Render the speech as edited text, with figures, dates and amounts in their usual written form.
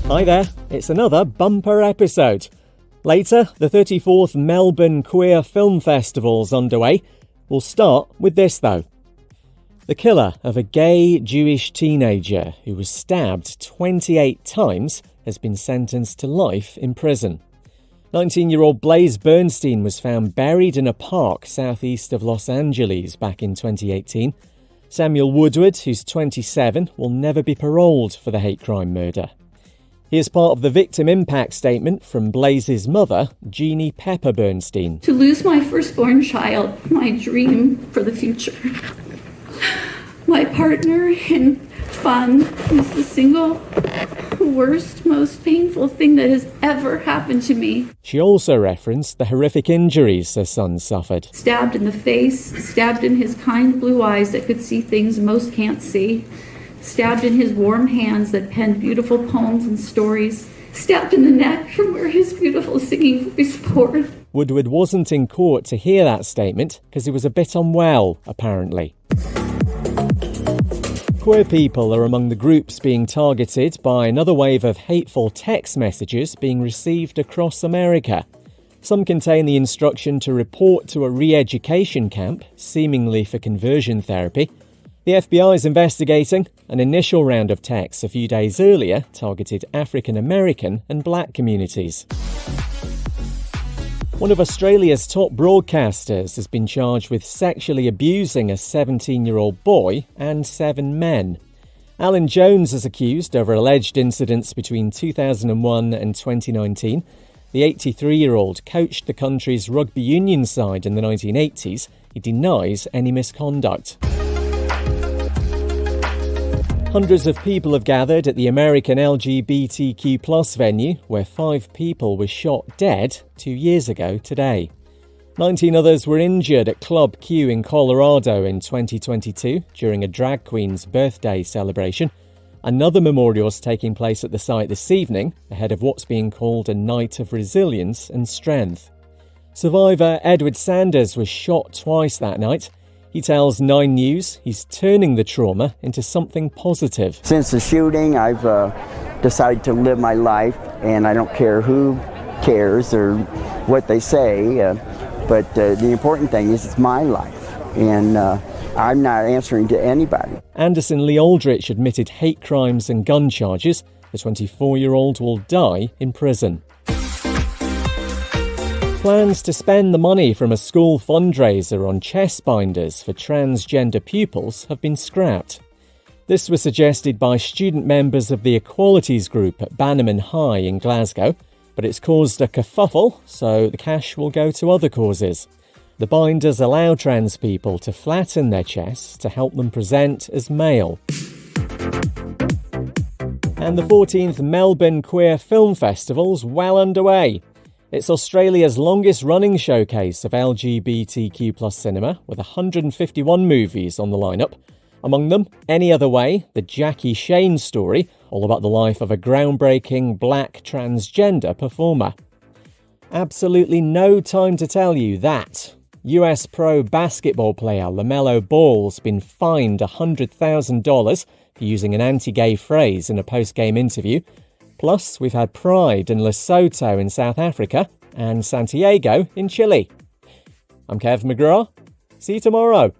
Hi there, it's another bumper episode. Later, the 34th Melbourne Queer Film Festival's underway. We'll start with this though. The killer of a gay Jewish teenager who was stabbed 28 times has been sentenced to life in prison. 19-year-old Blaze Bernstein was found buried in a park southeast of Los Angeles back in 2018. Samuel Woodward, who's 27, will never be paroled for the hate crime murder. Here's part of the victim impact statement from Blaze's mother, Jeannie Pepper Bernstein. To lose my firstborn child, my dream for the future. My partner in fun is the single worst, most painful thing that has ever happened to me. She also referenced the horrific injuries her son suffered. Stabbed in the face, stabbed in his kind blue eyes that could see things most can't see. Stabbed in his warm hands that penned beautiful poems and stories. Stabbed in the neck from where his beautiful singing voice poured. Woodward wasn't in court to hear that statement because he was a bit unwell, apparently. Queer people are among the groups being targeted by another wave of hateful text messages being received across America. Some contain the instruction to report to a re-education camp, seemingly for conversion therapy. The FBI is investigating. An initial round of texts a few days earlier targeted African American and black communities. One of Australia's top broadcasters has been charged with sexually abusing a 17-year-old boy and 7 men. Alan Jones is accused over alleged incidents between 2001 and 2019. The 83-year-old coached the country's rugby union side in the 1980s. He denies any misconduct. Hundreds of people have gathered at the American LGBTQ+ venue where 5 people were shot dead 2 years ago today. 19 others were injured at Club Q in Colorado in 2022 during a drag queen's birthday celebration. Another memorial is taking place at the site this evening ahead of what's being called a night of resilience and strength. Survivor Edward Sanders was shot twice that night. He tells 9 News he's turning the trauma into something positive. Since the shooting, I've decided to live my life, and I don't care who cares or what they say, but the important thing is it's my life, and I'm not answering to anybody. Anderson Lee Aldrich admitted hate crimes and gun charges. The 24-year-old will die in prison. Plans to spend the money from a school fundraiser on chest binders for transgender pupils have been scrapped. This was suggested by student members of the Equalities Group at Bannerman High in Glasgow, but it's caused a kerfuffle, so the cash will go to other causes. The binders allow trans people to flatten their chests to help them present as male. And the 14th Melbourne Queer Film Festival's well underway. It's Australia's longest-running showcase of LGBTQ+ cinema, with 151 movies on the lineup. Among them, Any Other Way, the Jackie Shane story, all about the life of a groundbreaking black transgender performer. Absolutely no time to tell you that US pro basketball player LaMelo Ball's been fined $100,000 for using an anti-gay phrase in a post-game interview. Plus, we've had Pride in Lesotho in South Africa and Santiago in Chile. I'm Kev McGraw. See you tomorrow.